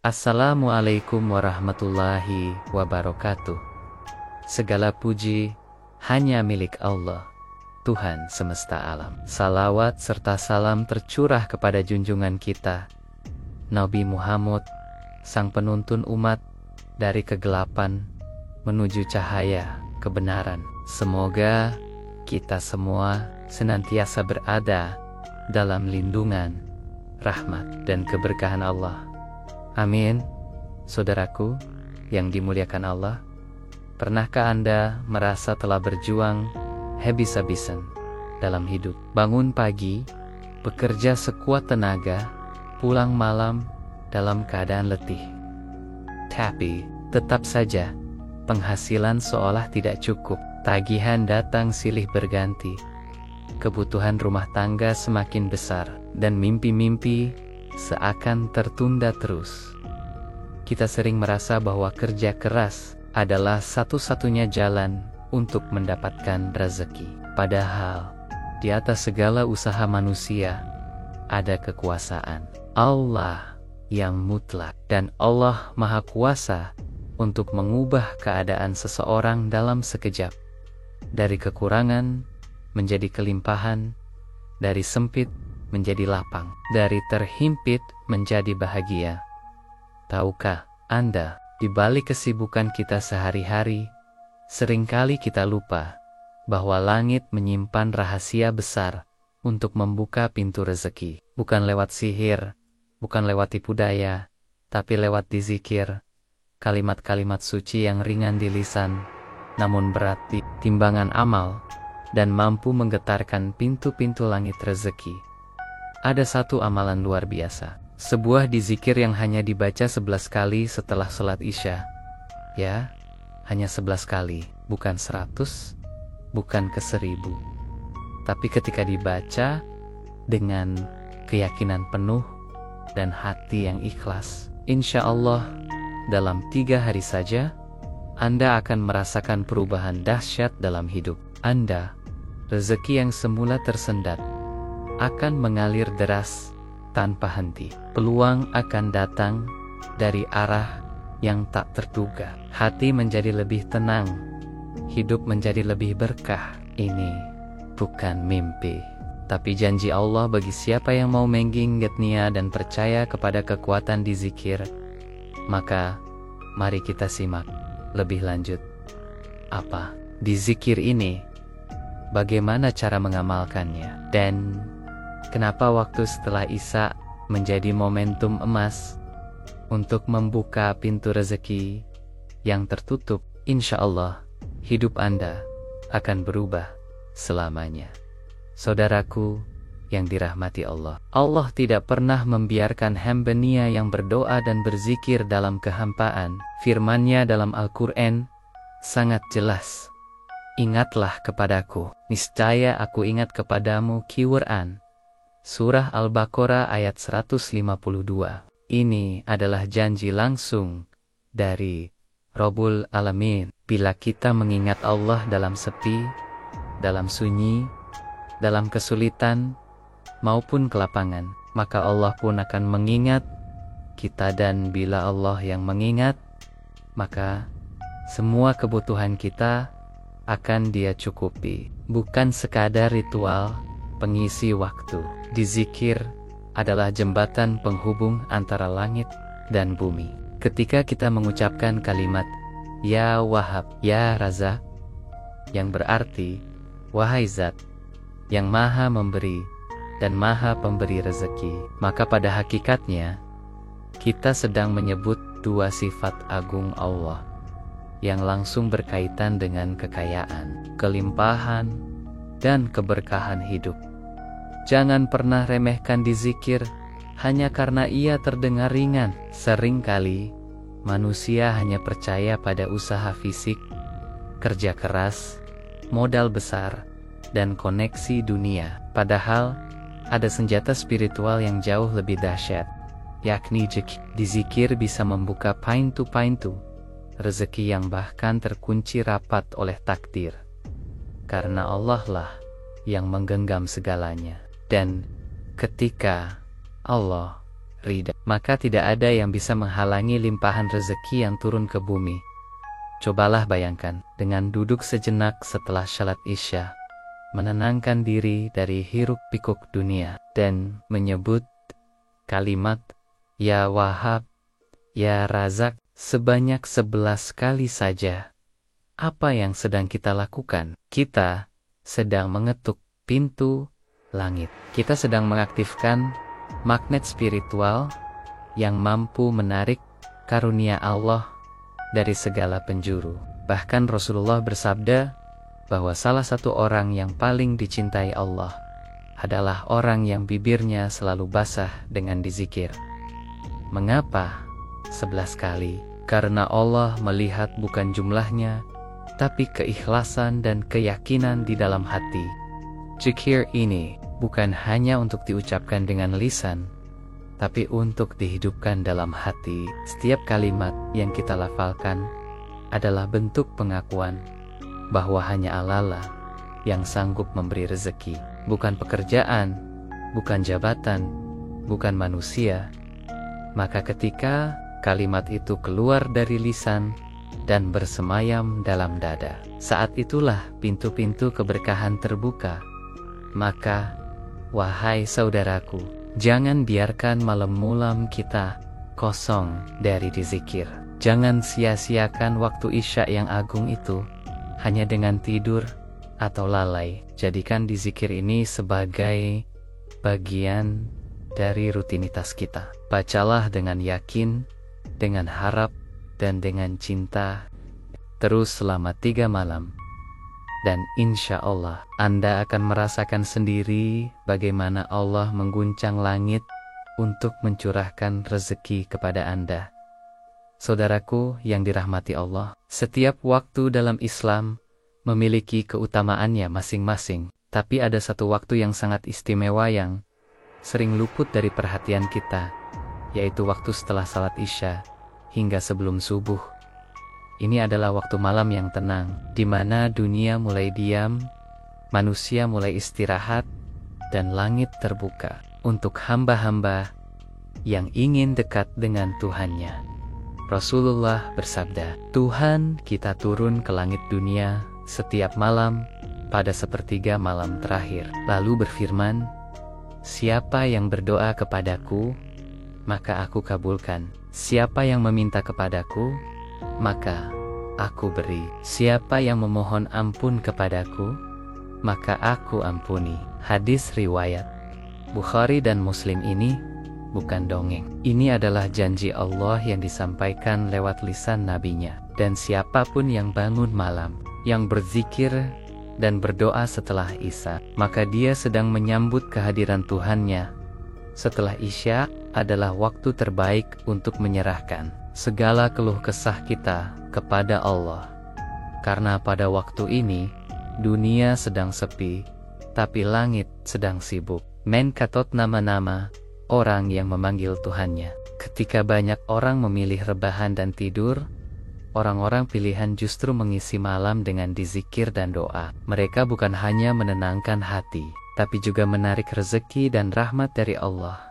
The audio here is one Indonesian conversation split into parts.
Assalamualaikum warahmatullahi wabarakatuh. Segala puji hanya milik Allah, Tuhan semesta alam. Salawat serta salam tercurah kepada junjungan kita, Nabi Muhammad, sang penuntun umat dari kegelapan menuju cahaya kebenaran. Semoga kita semua senantiasa berada dalam lindungan, rahmat, dan keberkahan Allah. Amin. Saudaraku yang dimuliakan Allah, pernahkah Anda merasa telah berjuang habis-habisan dalam hidup? Bangun pagi, bekerja sekuat tenaga, pulang malam dalam keadaan letih. Tapi, tetap saja, penghasilan seolah tidak cukup. Tagihan datang silih berganti. Kebutuhan rumah tangga semakin besar, dan mimpi-mimpi seakan tertunda terus. Kita sering merasa bahwa kerja keras adalah satu-satunya jalan untuk mendapatkan rezeki. Padahal, di atas segala usaha manusia, ada kekuasaan Allah yang mutlak. Dan Allah Maha Kuasa untuk mengubah keadaan seseorang dalam sekejap. Dari kekurangan menjadi kelimpahan, dari sempit menjadi lapang, dari terhimpit menjadi bahagia. Tahukah Anda, di balik kesibukan kita sehari-hari, seringkali kita lupa bahwa langit menyimpan rahasia besar untuk membuka pintu rezeki. Bukan lewat sihir, bukan lewat tipu daya, tapi lewat dizikir, kalimat-kalimat suci yang ringan di lisan, namun berat di timbangan amal, dan mampu menggetarkan pintu-pintu langit rezeki. Ada satu amalan luar biasa, sebuah dizikir yang hanya dibaca 11 kali setelah sholat isya. Ya, hanya 11 kali, bukan 100, bukan ke 1000. Tapi ketika dibaca dengan keyakinan penuh dan hati yang ikhlas, insya Allah dalam 3 hari saja Anda akan merasakan perubahan dahsyat dalam hidup Anda. Rezeki yang semula tersendat akan mengalir deras tanpa henti. Peluang akan datang dari arah yang tak terduga. Hati menjadi lebih tenang, hidup menjadi lebih berkah. Ini bukan mimpi, tapi janji Allah bagi siapa yang mau menggigitnya dan percaya kepada kekuatan dizikir. Maka mari kita simak lebih lanjut. Apa dizikir ini? Bagaimana cara mengamalkannya? Dan kenapa waktu setelah Isya menjadi momentum emas untuk membuka pintu rezeki yang tertutup? Insya Allah, hidup Anda akan berubah selamanya. Saudaraku yang dirahmati Allah, Allah tidak pernah membiarkan hamba-Nya yang berdoa dan berzikir dalam kehampaan. Firman-Nya dalam Al-Quran sangat jelas. Ingatlah kepadaku, niscaya aku ingat kepadamu. Quran Surah Al-Baqarah ayat 152. Ini adalah janji langsung dari Rabbul Alamin. Bila kita mengingat Allah dalam sepi, dalam sunyi, dalam kesulitan, maupun kelapangan, maka Allah pun akan mengingat kita. Dan bila Allah yang mengingat, maka semua kebutuhan kita akan Dia cukupi. Bukan sekadar ritual pengisi waktu. Dizikir adalah jembatan penghubung antara langit dan bumi. Ketika kita mengucapkan kalimat Ya Wahab, Ya Razak, yang berarti wahai Zat yang Maha Memberi dan Maha Pemberi rezeki, maka pada hakikatnya kita sedang menyebut dua sifat agung Allah yang langsung berkaitan dengan kekayaan, kelimpahan, dan keberkahan hidup. Jangan pernah remehkan dizikir hanya karena ia terdengar ringan. Seringkali manusia hanya percaya pada usaha fisik, kerja keras, modal besar, dan koneksi dunia. Padahal ada senjata spiritual yang jauh lebih dahsyat, yakni dizikir bisa membuka pintu-pintu rezeki yang bahkan terkunci rapat oleh takdir. Karena Allah lah yang menggenggam segalanya. Dan ketika Allah ridha. Maka tidak ada yang bisa menghalangi limpahan rezeki yang turun ke bumi. Cobalah bayangkan, dengan duduk sejenak setelah salat Isya, menenangkan diri dari hiruk-pikuk dunia, dan menyebut kalimat Ya Wahhab, Ya Razak sebanyak 11 kali saja. Apa yang sedang kita lakukan? Kita sedang mengetuk pintu langit. Kita sedang mengaktifkan magnet spiritual yang mampu menarik karunia Allah dari segala penjuru. Bahkan Rasulullah bersabda bahwa salah satu orang yang paling dicintai Allah adalah orang yang bibirnya selalu basah dengan dizikir. Mengapa 11 kali? Karena Allah melihat bukan jumlahnya, tapi keikhlasan dan keyakinan di dalam hati. Zikir ini bukan hanya untuk diucapkan dengan lisan, tapi untuk dihidupkan dalam hati. Setiap kalimat yang kita lafalkan adalah bentuk pengakuan bahwa hanya Allah yang sanggup memberi rezeki. Bukan pekerjaan, bukan jabatan, bukan manusia. Maka ketika kalimat itu keluar dari lisan dan bersemayam dalam dada, saat itulah pintu-pintu keberkahan terbuka. Maka, wahai saudaraku, jangan biarkan malam-malam kita kosong dari dizikir. Jangan sia-siakan waktu Isya yang agung itu hanya dengan tidur atau lalai. Jadikan dizikir ini sebagai bagian dari rutinitas kita. Bacalah dengan yakin, dengan harap, dan dengan cinta terus selama 3 malam. Dan insya Allah Anda akan merasakan sendiri bagaimana Allah mengguncang langit untuk mencurahkan rezeki kepada Anda. Saudaraku yang dirahmati Allah, setiap waktu dalam Islam memiliki keutamaannya masing-masing. Tapi ada satu waktu yang sangat istimewa yang sering luput dari perhatian kita, yaitu waktu setelah salat Isya hingga sebelum subuh. Ini adalah waktu malam yang tenang, di mana dunia mulai diam, manusia mulai istirahat, dan langit terbuka untuk hamba-hamba yang ingin dekat dengan Tuhannya. Rasulullah bersabda, Tuhan kita turun ke langit dunia setiap malam pada sepertiga malam terakhir. Lalu berfirman, siapa yang berdoa kepadaku, maka aku kabulkan. Siapa yang meminta kepadaku, maka aku beri. Siapa yang memohon ampun kepadaku, maka aku ampuni. Hadis riwayat Bukhari dan Muslim ini bukan dongeng. Ini adalah janji Allah yang disampaikan lewat lisan nabinya. Dan siapapun yang bangun malam, yang berzikir dan berdoa setelah Isya, maka dia sedang menyambut kehadiran Tuhannya. Setelah Isya adalah waktu terbaik untuk menyerahkan segala keluh kesah kita kepada Allah. Karena pada waktu ini, dunia sedang sepi, tapi langit sedang sibuk. Mencatat nama-nama orang yang memanggil Tuhannya. Ketika banyak orang memilih rebahan dan tidur, orang-orang pilihan justru mengisi malam dengan dizikir dan doa. Mereka bukan hanya menenangkan hati, tapi juga menarik rezeki dan rahmat dari Allah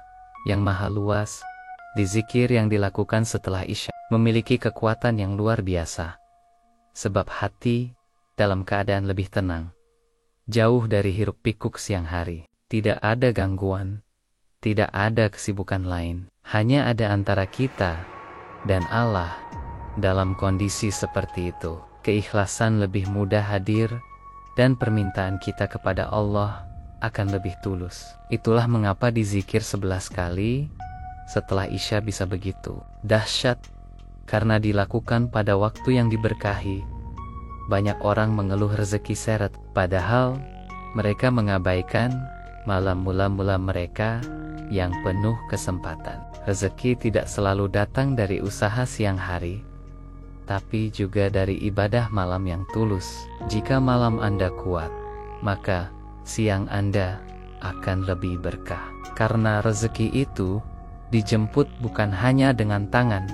yang maha luas. Dizikir yang dilakukan setelah Isya memiliki kekuatan yang luar biasa, sebab hati dalam keadaan lebih tenang, jauh dari hiruk-pikuk siang hari. Tidak ada gangguan, tidak ada kesibukan lain, hanya ada antara kita dan Allah. Dalam kondisi seperti itu, keikhlasan lebih mudah hadir dan permintaan kita kepada Allah akan lebih tulus. Itulah mengapa dizikir 11 kali setelah Isya bisa begitu dahsyat, karena dilakukan pada waktu yang diberkahi. Banyak orang mengeluh rezeki seret, padahal mereka mengabaikan malam mula-mula mereka yang penuh kesempatan. Rezeki tidak selalu datang dari usaha siang hari, tapi juga dari ibadah malam yang tulus. Jika malam Anda kuat, maka siang Anda akan lebih berkah. Karena rezeki itu dijemput bukan hanya dengan tangan,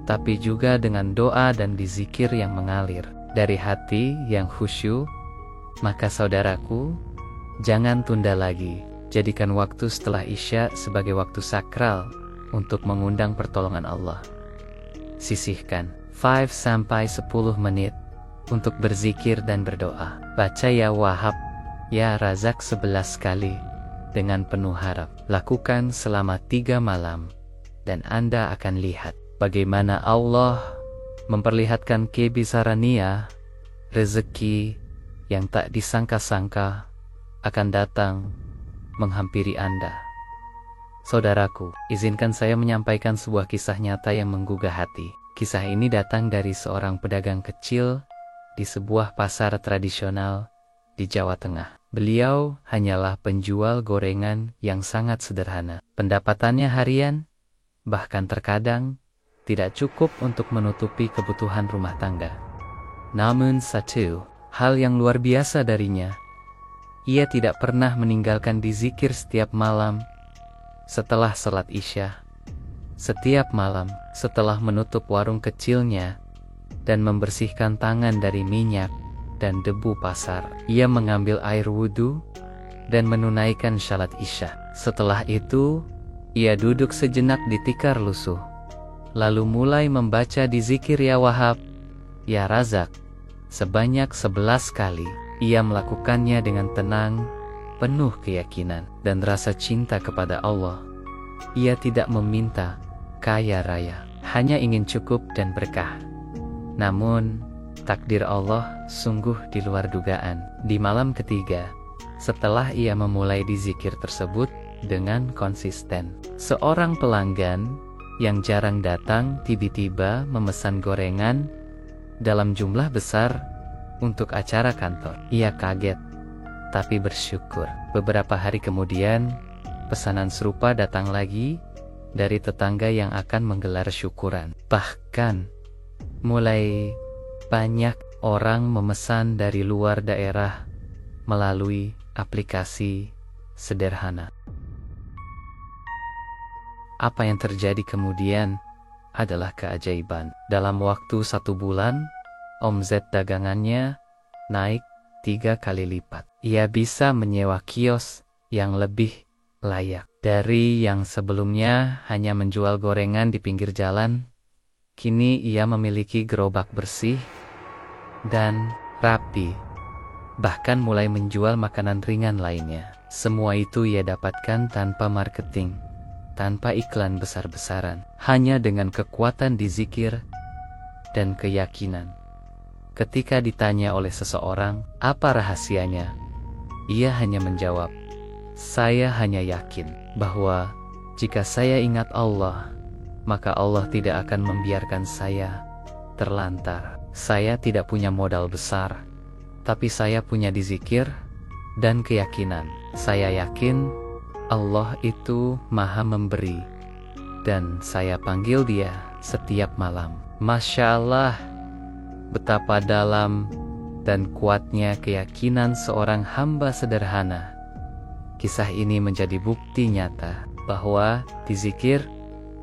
tapi juga dengan doa dan dizikir yang mengalir dari hati yang khusyuk. Maka saudaraku, jangan tunda lagi. Jadikan waktu setelah Isya sebagai waktu sakral untuk mengundang pertolongan Allah. Sisihkan 5-10 menit untuk berzikir dan berdoa. Baca Ya Wahhab, Ya Razak 11 kali dengan penuh harap. Lakukan selama 3 malam dan Anda akan lihat bagaimana Allah memperlihatkan kebesaran-Nya, rezeki yang tak disangka-sangka akan datang menghampiri Anda. Saudaraku, izinkan saya menyampaikan sebuah kisah nyata yang menggugah hati. Kisah ini datang dari seorang pedagang kecil di sebuah pasar tradisional di Jawa Tengah. Beliau hanyalah penjual gorengan yang sangat sederhana. Pendapatannya harian, bahkan terkadang tidak cukup untuk menutupi kebutuhan rumah tangga. Namun satu hal yang luar biasa darinya, ia tidak pernah meninggalkan dizikir setiap malam setelah salat Isya. Setiap malam setelah menutup warung kecilnya dan membersihkan tangan dari minyak dan debu pasar, ia mengambil air wudhu dan menunaikan salat Isya. Setelah itu, ia duduk sejenak di tikar lusuh, lalu mulai membaca dizikir Ya Wahhab, Ya Razak sebanyak 11 kali. Ia melakukannya dengan tenang, penuh keyakinan dan rasa cinta kepada Allah. Ia tidak meminta kaya raya, hanya ingin cukup dan berkah. Namun, takdir Allah sungguh di luar dugaan. Di malam ketiga, setelah ia memulai dizikir tersebut dengan konsisten, seorang pelanggan yang jarang datang tiba-tiba memesan gorengan dalam jumlah besar untuk acara kantor. Ia kaget, tapi bersyukur. Beberapa hari kemudian, pesanan serupa datang lagi dari tetangga yang akan menggelar syukuran. Bahkan, mulai banyak orang memesan dari luar daerah melalui aplikasi sederhana. Apa yang terjadi kemudian adalah keajaiban. Dalam waktu 1 bulan, omzet dagangannya naik 3 kali lipat. Ia bisa menyewa kios yang lebih layak. Dari yang sebelumnya hanya menjual gorengan di pinggir jalan, kini ia memiliki gerobak bersih dan rapi. Bahkan mulai menjual makanan ringan lainnya. Semua itu ia dapatkan tanpa marketing, tanpa iklan besar-besaran, hanya dengan kekuatan dizikir dan keyakinan. Ketika ditanya oleh seseorang, apa rahasianya? Ia hanya menjawab, saya hanya yakin bahwa jika saya ingat Allah, maka Allah tidak akan membiarkan saya terlantar. Saya tidak punya modal besar, tapi saya punya dizikir dan keyakinan. Saya yakin Allah itu Maha Memberi, dan saya panggil Dia setiap malam. Masya Allah, betapa dalam dan kuatnya keyakinan seorang hamba sederhana. Kisah ini menjadi bukti nyata bahwa dizikir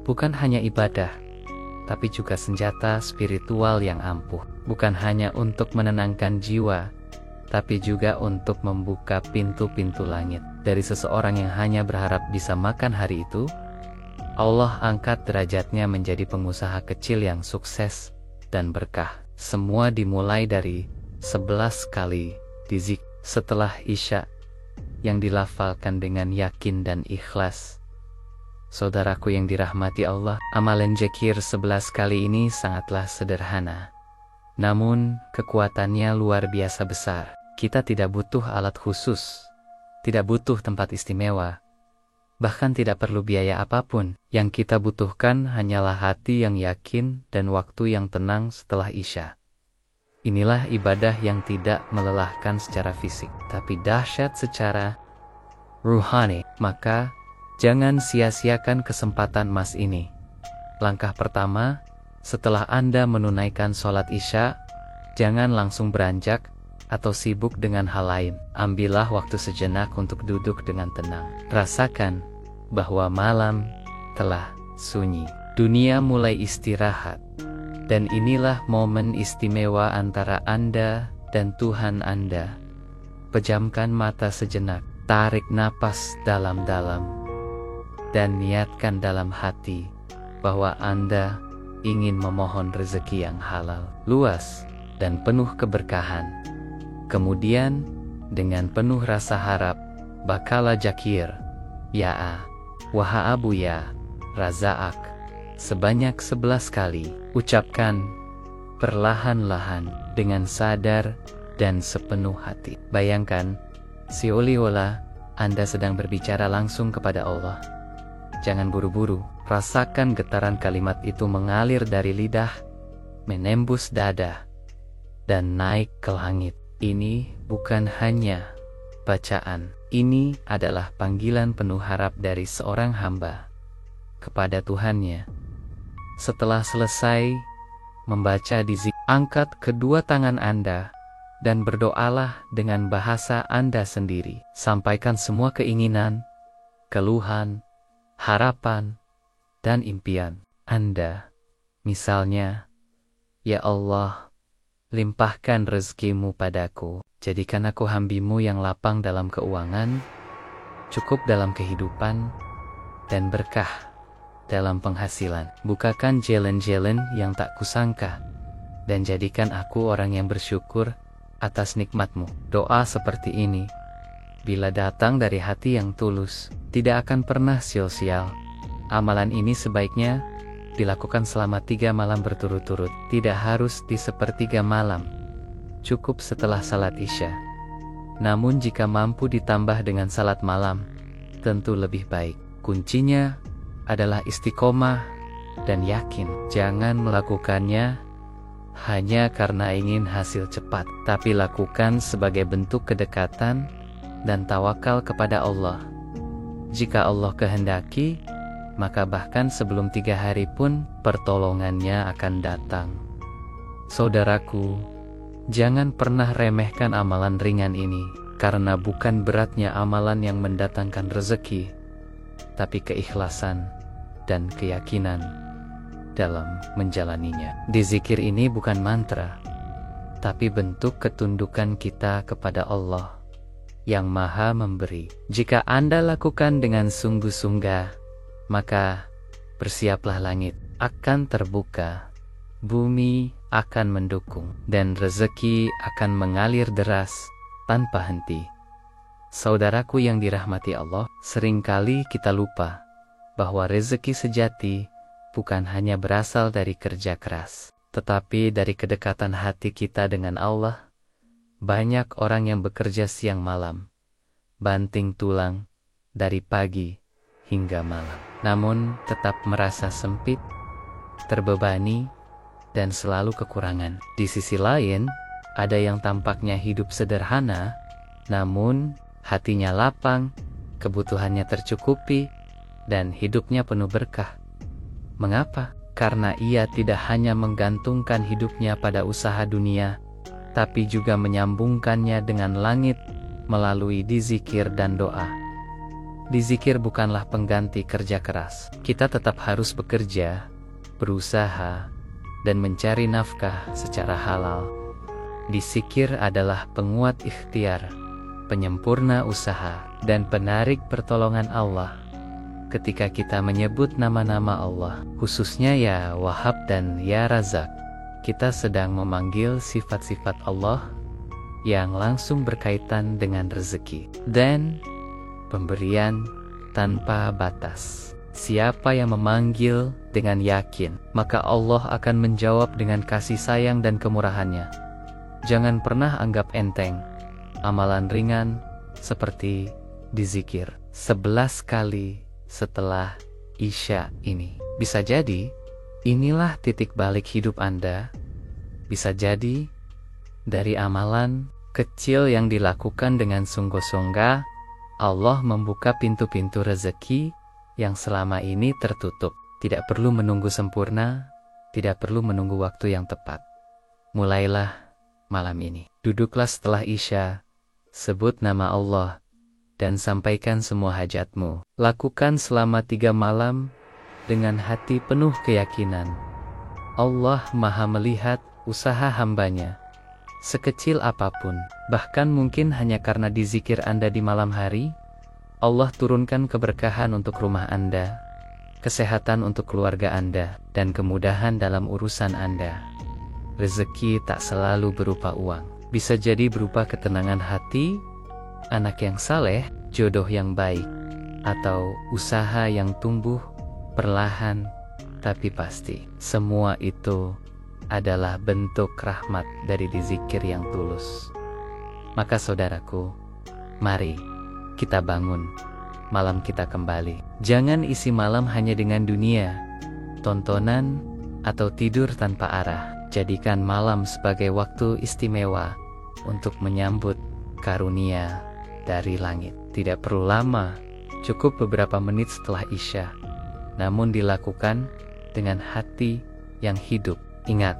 bukan hanya ibadah, tapi juga senjata spiritual yang ampuh. Bukan hanya untuk menenangkan jiwa, tapi juga untuk membuka pintu-pintu langit. Dari seseorang yang hanya berharap bisa makan hari itu, Allah angkat derajatnya menjadi pengusaha kecil yang sukses dan berkah. Semua dimulai dari 11 kali dizikir setelah Isya yang dilafalkan dengan yakin dan ikhlas. Saudaraku yang dirahmati Allah, amalan zikir 11 kali ini sangatlah sederhana, namun kekuatannya luar biasa besar. Kita tidak butuh alat khusus, tidak butuh tempat istimewa, bahkan tidak perlu biaya apapun. Yang kita butuhkan hanyalah hati yang yakin dan waktu yang tenang setelah Isya. Inilah ibadah yang tidak melelahkan secara fisik, tapi dahsyat secara ruhani. Maka, jangan sia-siakan kesempatan emas ini. Langkah pertama, setelah Anda menunaikan sholat Isya, jangan langsung beranjak atau sibuk dengan hal lain. Ambillah waktu sejenak untuk duduk dengan tenang. Rasakan bahwa malam telah sunyi. Dunia mulai istirahat. Dan inilah momen istimewa antara Anda dan Tuhan Anda. Pejamkan mata sejenak, tarik napas dalam-dalam, dan niatkan dalam hati bahwa Anda ingin memohon rezeki yang halal, luas, dan penuh keberkahan. Kemudian, dengan penuh rasa harap, Bakala Jakir, Ya'a, Waha Abu Ya, Raza'ak, sebanyak 11 kali. Ucapkan perlahan-lahan dengan sadar dan sepenuh hati. Bayangkan, seolah-olah Anda sedang berbicara langsung kepada Allah. Jangan buru-buru, rasakan getaran kalimat itu mengalir dari lidah, menembus dada, dan naik ke langit. Ini bukan hanya bacaan, ini adalah panggilan penuh harap dari seorang hamba kepada Tuhannya. Setelah selesai membaca di zikir, angkat kedua tangan Anda dan berdoalah dengan bahasa Anda sendiri. Sampaikan semua keinginan, keluhan, harapan, dan impian Anda. Misalnya, "Ya Allah, limpahkan rezekimu padaku, jadikan aku hamba-Mu yang lapang dalam keuangan, cukup dalam kehidupan, dan berkah dalam penghasilan. Bukakan jalan-jalan yang tak kusangka, dan jadikan aku orang yang bersyukur atas nikmat-Mu." Doa seperti ini, bila datang dari hati yang tulus, tidak akan pernah sia-sia. Amalan ini sebaiknya dilakukan selama 3 malam berturut-turut. Tidak harus di sepertiga malam, cukup setelah salat Isya. Namun jika mampu ditambah dengan salat malam, tentu lebih baik. Kuncinya adalah istiqomah dan yakin. Jangan melakukannya hanya karena ingin hasil cepat, tapi lakukan sebagai bentuk kedekatan dan tawakal kepada Allah. Jika Allah kehendaki, maka bahkan sebelum 3 hari pun pertolongannya akan datang. Saudaraku, jangan pernah remehkan amalan ringan ini, karena bukan beratnya amalan yang mendatangkan rezeki, tapi keikhlasan dan keyakinan dalam menjalaninya. Di zikir ini bukan mantra, tapi bentuk ketundukan kita kepada Allah yang Maha Memberi. Jika Anda lakukan dengan sungguh-sungguh, maka bersiaplah, langit akan terbuka, bumi akan mendukung, dan rezeki akan mengalir deras tanpa henti. Saudaraku yang dirahmati Allah, seringkali kita lupa bahwa rezeki sejati bukan hanya berasal dari kerja keras, tetapi dari kedekatan hati kita dengan Allah. Banyak orang yang bekerja siang malam, banting tulang dari pagi hingga malam, namun tetap merasa sempit, terbebani, dan selalu kekurangan. Di sisi lain, ada yang tampaknya hidup sederhana, namun hatinya lapang, kebutuhannya tercukupi, dan hidupnya penuh berkah. Mengapa? Karena ia tidak hanya menggantungkan hidupnya pada usaha dunia, tapi juga menyambungkannya dengan langit melalui dizikir dan doa. Dizikir bukanlah pengganti kerja keras. Kita tetap harus bekerja, berusaha, dan mencari nafkah secara halal. Dizikir adalah penguat ikhtiar, penyempurna usaha, dan penarik pertolongan Allah. Ketika kita menyebut nama-nama Allah, khususnya Ya Wahhab dan Ya Razak, kita sedang memanggil sifat-sifat Allah yang langsung berkaitan dengan rezeki dan pemberian tanpa batas. Siapa yang memanggil dengan yakin, maka Allah akan menjawab dengan kasih sayang dan kemurahannya. Jangan pernah anggap enteng amalan ringan seperti dizikir 11 kali setelah Isya ini. Bisa jadi inilah titik balik hidup Anda. Bisa jadi dari amalan kecil yang dilakukan dengan sungguh-sungguh, Allah membuka pintu-pintu rezeki yang selama ini tertutup. Tidak perlu menunggu sempurna, tidak perlu menunggu waktu yang tepat. Mulailah malam ini. Duduklah setelah Isya, sebut nama Allah, dan sampaikan semua hajatmu. Lakukan selama 3 malam dengan hati penuh keyakinan. Allah Maha melihat usaha hambanya, sekecil apapun. Bahkan mungkin hanya karena dizikir Anda di malam hari, Allah turunkan keberkahan untuk rumah Anda, kesehatan untuk keluarga Anda, dan kemudahan dalam urusan Anda. Rezeki tak selalu berupa uang, bisa jadi berupa ketenangan hati, anak yang saleh, jodoh yang baik, atau usaha yang tumbuh perlahan tapi pasti. Semua itu adalah bentuk rahmat dari zikir yang tulus. Maka saudaraku, mari kita bangun, malam kita kembali. Jangan isi malam hanya dengan dunia, tontonan, atau tidur tanpa arah. Jadikan malam sebagai waktu istimewa untuk menyambut karunia dari langit. Tidak perlu lama, cukup beberapa menit setelah Isya. Namun dilakukan dengan hati yang hidup. Ingat,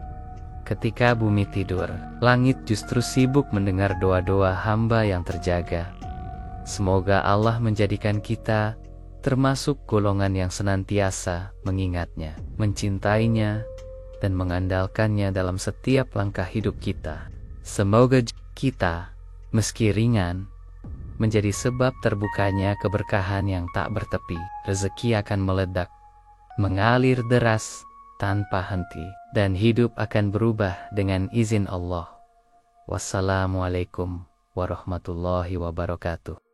ketika bumi tidur, langit justru sibuk mendengar doa-doa hamba yang terjaga. Semoga Allah menjadikan kita termasuk golongan yang senantiasa mengingatnya, mencintainya, dan mengandalkannya dalam setiap langkah hidup kita. Semoga kita, meski ringan, menjadi sebab terbukanya keberkahan yang tak bertepi. Rezeki akan meledak, mengalir deras tanpa henti, dan hidup akan berubah dengan izin Allah. Wassalamualaikum warahmatullahi wabarakatuh.